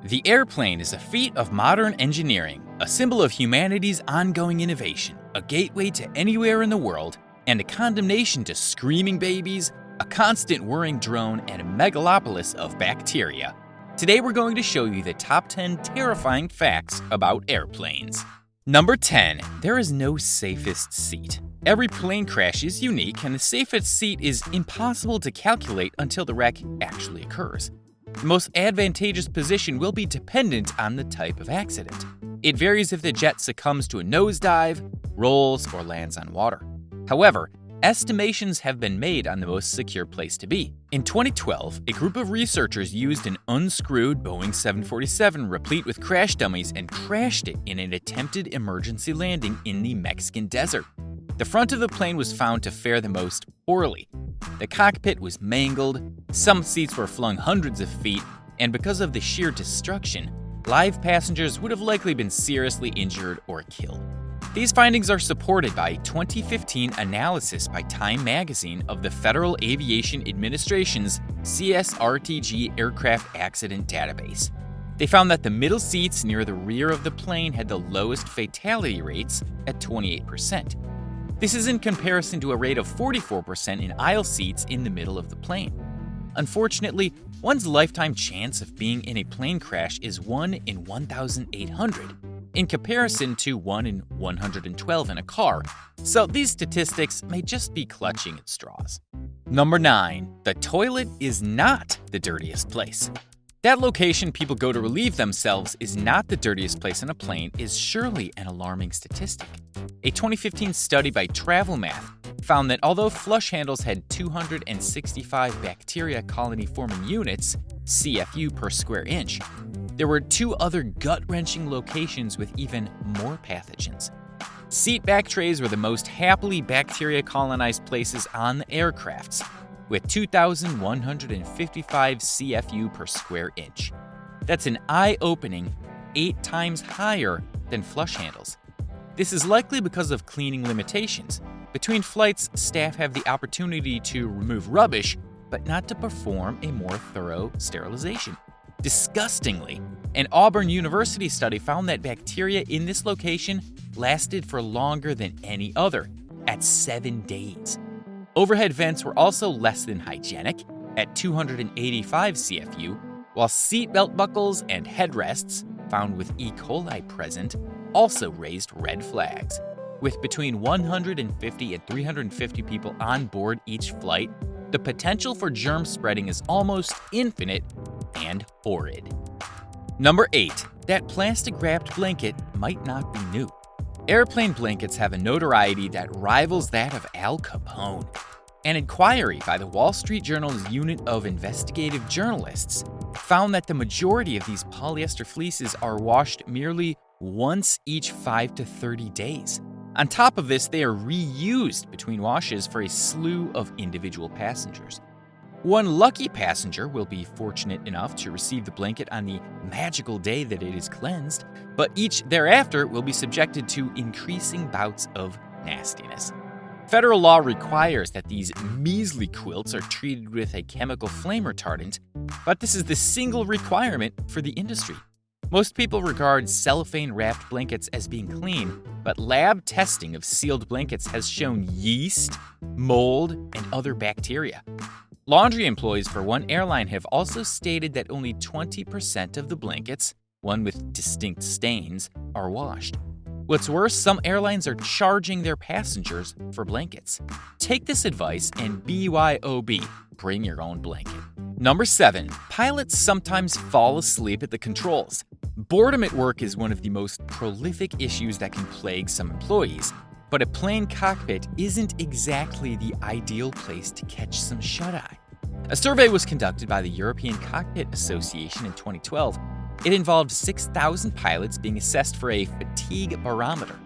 The airplane is a feat of modern engineering, a symbol of humanity's ongoing innovation, a gateway to anywhere in the world, and a condemnation to screaming babies, a constant whirring drone, and a megalopolis of bacteria. Today we're going to show you the top 10 terrifying facts about airplanes. Number 10. There is no safest seat. Every plane crash is unique, and the safest seat is impossible to calculate until the wreck actually occurs. The most advantageous position will be dependent on the type of accident. It varies if the jet succumbs to a nosedive, rolls, or lands on water. However, estimations have been made on the most secure place to be. In 2012, a group of researchers used an uncrewed Boeing 747 replete with crash dummies and crashed it in an attempted emergency landing in the Mexican desert. The front of the plane was found to fare the most poorly. The cockpit was mangled, some seats were flung hundreds of feet, and because of the sheer destruction, live passengers would have likely been seriously injured or killed. These findings are supported by a 2015 analysis by Time magazine of the Federal Aviation Administration's CSRTG aircraft accident database. They found that the middle seats near the rear of the plane had the lowest fatality rates at 28%. This is in comparison to a rate of 44% in aisle seats in the middle of the plane. Unfortunately, one's lifetime chance of being in a plane crash is 1 in 1,800, in comparison to 1 in 112 in a car, so these statistics may just be clutching at straws. Number 9. The toilet is not the dirtiest place. That location people go to relieve themselves is not the dirtiest place on a plane is surely an alarming statistic. A 2015 study by Travel Math found that although flush handles had 265 bacteria colony-forming units, CFU per square inch, there were 2 other gut-wrenching locations with even more pathogens. Seat back trays were the most happily bacteria-colonized places on the aircrafts, with 2,155 CFU per square inch. That's an eye-opening 8 times higher than flush handles. This is likely because of cleaning limitations. Between flights, staff have the opportunity to remove rubbish, but not to perform a more thorough sterilization. Disgustingly, an Auburn University study found that bacteria in this location lasted for longer than any other, at 7 days. Overhead vents were also less than hygienic, at 285 CFU, while seatbelt buckles and headrests, found with E. coli present, also raised red flags. With between 150 and 350 people on board each flight, the potential for germ spreading is almost infinite and horrid. Number 8. That plastic-wrapped blanket might not be new. Airplane blankets have a notoriety that rivals that of Al Capone. An inquiry by the Wall Street Journal's unit of investigative journalists found that the majority of these polyester fleeces are washed merely once each 5 to 30 days. On top of this, they are reused between washes for a slew of individual passengers. One lucky passenger will be fortunate enough to receive the blanket on the magical day that it is cleansed, but each thereafter will be subjected to increasing bouts of nastiness. Federal law requires that these measly quilts are treated with a chemical flame retardant, but this is the single requirement for the industry. Most people regard cellophane-wrapped blankets as being clean, but lab testing of sealed blankets has shown yeast, mold, and other bacteria. Laundry employees for one airline have also stated that only 20% of the blankets, one with distinct stains, are washed. What's worse, some airlines are charging their passengers for blankets. Take this advice and BYOB, bring your own blanket. Number 7. Pilots sometimes fall asleep at the controls. Boredom at work is one of the most prolific issues that can plague some employees, but a plane cockpit isn't exactly the ideal place to catch some shut-eye. A survey was conducted by the European Cockpit Association in 2012. It involved 6,000 pilots being assessed for a fatigue barometer.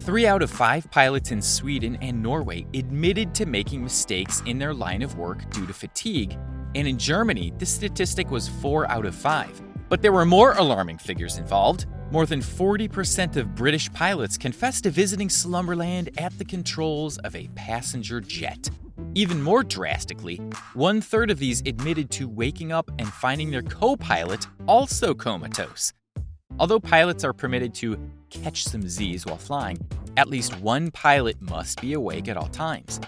3 out of 5 pilots in Sweden and Norway admitted to making mistakes in their line of work due to fatigue, and in Germany, this statistic was 4 out of 5. But there were more alarming figures involved. More than 40% of British pilots confessed to visiting slumberland at the controls of a passenger jet. Even more drastically, 1/3 of these admitted to waking up and finding their co-pilot also comatose. Although pilots are permitted to catch some Z's while flying, at least one pilot must be awake at all times.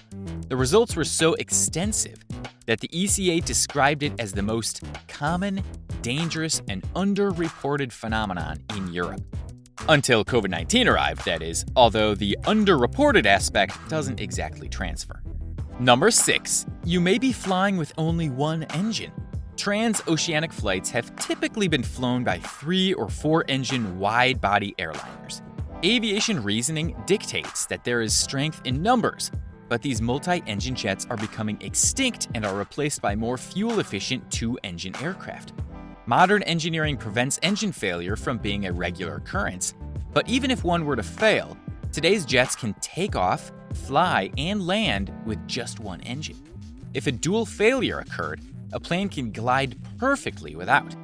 The results were so extensive that the ECA described it as the most common, dangerous, and underreported phenomenon in Europe. Until COVID-19 arrived, that is, although the underreported aspect doesn't exactly transfer. Number 6. You may be flying with only one engine. Transoceanic flights have typically been flown by 3 or 4 engine wide-body airliners. Aviation reasoning dictates that there is strength in numbers, but these multi-engine jets are becoming extinct and are replaced by more fuel-efficient 2-engine aircraft. Modern engineering prevents engine failure from being a regular occurrence, but even if one were to fail, today's jets can take off, fly, and land with just one engine. If a dual failure occurred, a plane can glide perfectly without.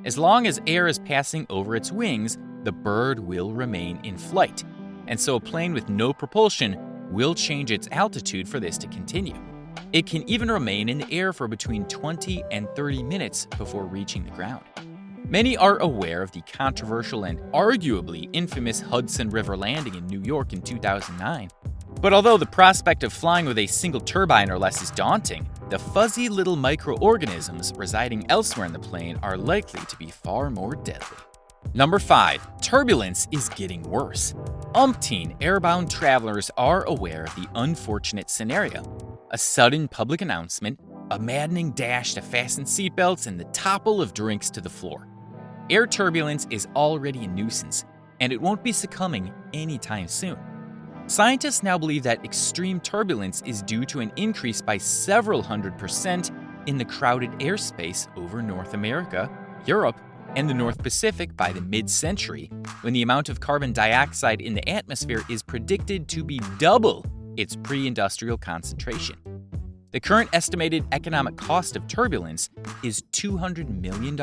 As long as air is passing over its wings, the bird will remain in flight, and so a plane with no propulsion will change its altitude for this to continue. It can even remain in the air for between 20 and 30 minutes before reaching the ground. Many are aware of the controversial and arguably infamous Hudson River landing in New York in 2009. But although the prospect of flying with a single turbine or less is daunting, the fuzzy little microorganisms residing elsewhere in the plane are likely to be far more deadly. Number 5. Turbulence is getting worse. Umpteen airbound travelers are aware of the unfortunate scenario: a sudden public announcement, a maddening dash to fasten seatbelts, and the topple of drinks to the floor. Air turbulence is already a nuisance, and it won't be succumbing anytime soon. Scientists now believe that extreme turbulence is due to an increase by several 100% in the crowded airspace over North America, Europe, and the North Pacific by the mid-century, when the amount of carbon dioxide in the atmosphere is predicted to be double its pre-industrial concentration. The current estimated economic cost of turbulence is $200 million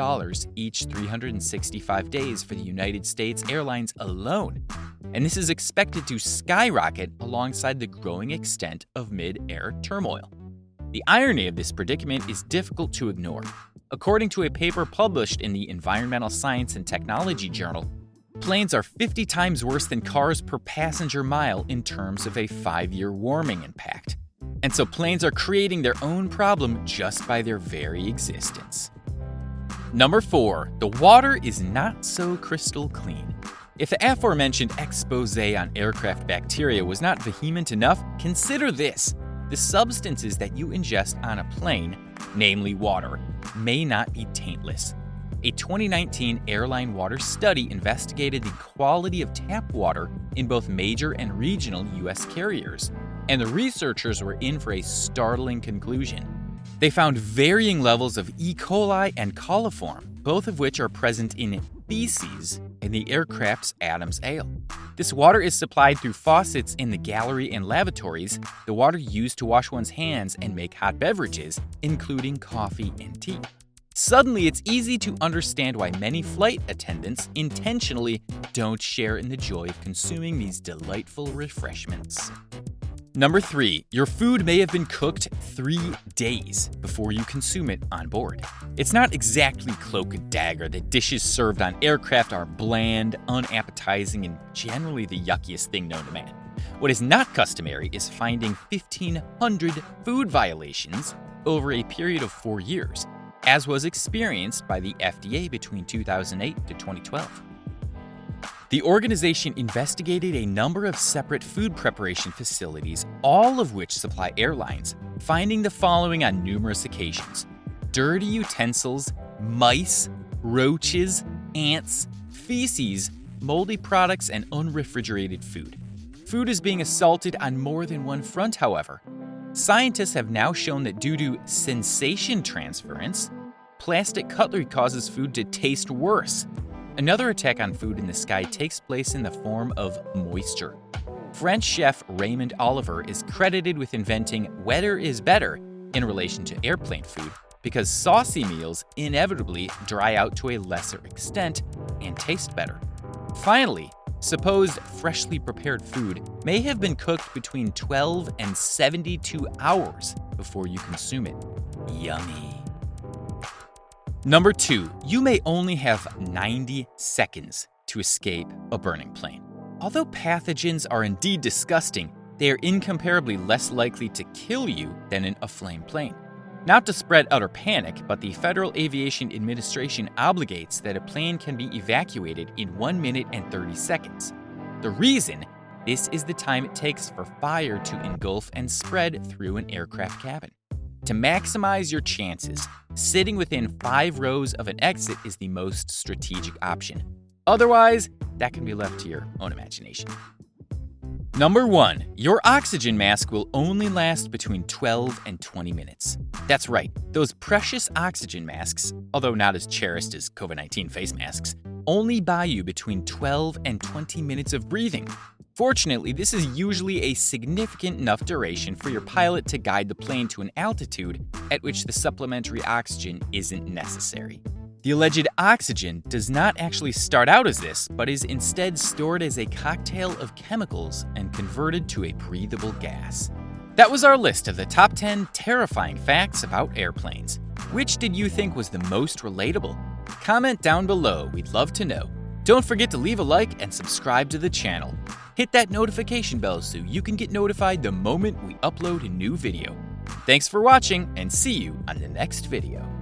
each 365 days for the United States Airlines alone, and this is expected to skyrocket alongside the growing extent of mid-air turmoil. The irony of this predicament is difficult to ignore. According to a paper published in the Environmental Science and Technology Journal, planes are 50 times worse than cars per passenger mile in terms of a 5-year warming impact. And so planes are creating their own problem just by their very existence. Number 4. The water is not so crystal clean. If the aforementioned expose on aircraft bacteria was not vehement enough, consider this. The substances that you ingest on a plane, namely water, may not be taintless. A 2019 airline water study investigated the quality of tap water in both major and regional U.S. carriers, and the researchers were in for a startling conclusion. They found varying levels of E. coli and coliform, both of which are present in feces in the aircraft's Adams ale. This water is supplied through faucets in the gallery and lavatories, the water used to wash one's hands and make hot beverages, including coffee and tea. Suddenly, it's easy to understand why many flight attendants intentionally don't share in the joy of consuming these delightful refreshments. Number 3. Your food may have been cooked 3 days before you consume it on board. It's not exactly cloak and dagger that dishes served on aircraft are bland, unappetizing, and generally the yuckiest thing known to man. What is not customary is finding 1,500 food violations over a period of 4 years, as was experienced by the FDA between 2008 to 2012. The organization investigated a number of separate food preparation facilities, all of which supply airlines, finding the following on numerous occasions: dirty utensils, mice, roaches, ants, feces, moldy products, and unrefrigerated food. Food is being assaulted on more than one front, however. Scientists have now shown that due to sensation transference, plastic cutlery causes food to taste worse. Another attack on food in the sky takes place in the form of moisture. French chef Raymond Oliver is credited with inventing wetter is better in relation to airplane food because saucy meals inevitably dry out to a lesser extent and taste better. Finally, Supposed freshly prepared food may have been cooked between 12 and 72 hours before you consume it. Yummy. Number 2, you may only have 90 seconds to escape a burning plane. Although pathogens are indeed disgusting, they are incomparably less likely to kill you than in a flame plane. Not to spread utter panic, but the Federal Aviation Administration obligates that a plane can be evacuated in 1 minute and 30 seconds. The reason? This is the time it takes for fire to engulf and spread through an aircraft cabin. To maximize your chances, sitting within 5 rows of an exit is the most strategic option. Otherwise, that can be left to your own imagination. Number 1, your oxygen mask will only last between 12 and 20 minutes. That's right, those precious oxygen masks, although not as cherished as COVID-19 face masks, only buy you between 12 and 20 minutes of breathing. Fortunately, this is usually a significant enough duration for your pilot to guide the plane to an altitude at which the supplementary oxygen isn't necessary. The alleged oxygen does not actually start out as this, but is instead stored as a cocktail of chemicals and converted to a breathable gas. That was our list of the top 10 terrifying facts about airplanes. Which did you think was the most relatable? Comment down below, we'd love to know. Don't forget to leave a like and subscribe to the channel. Hit that notification bell so you can get notified the moment we upload a new video. Thanks for watching, and see you on the next video.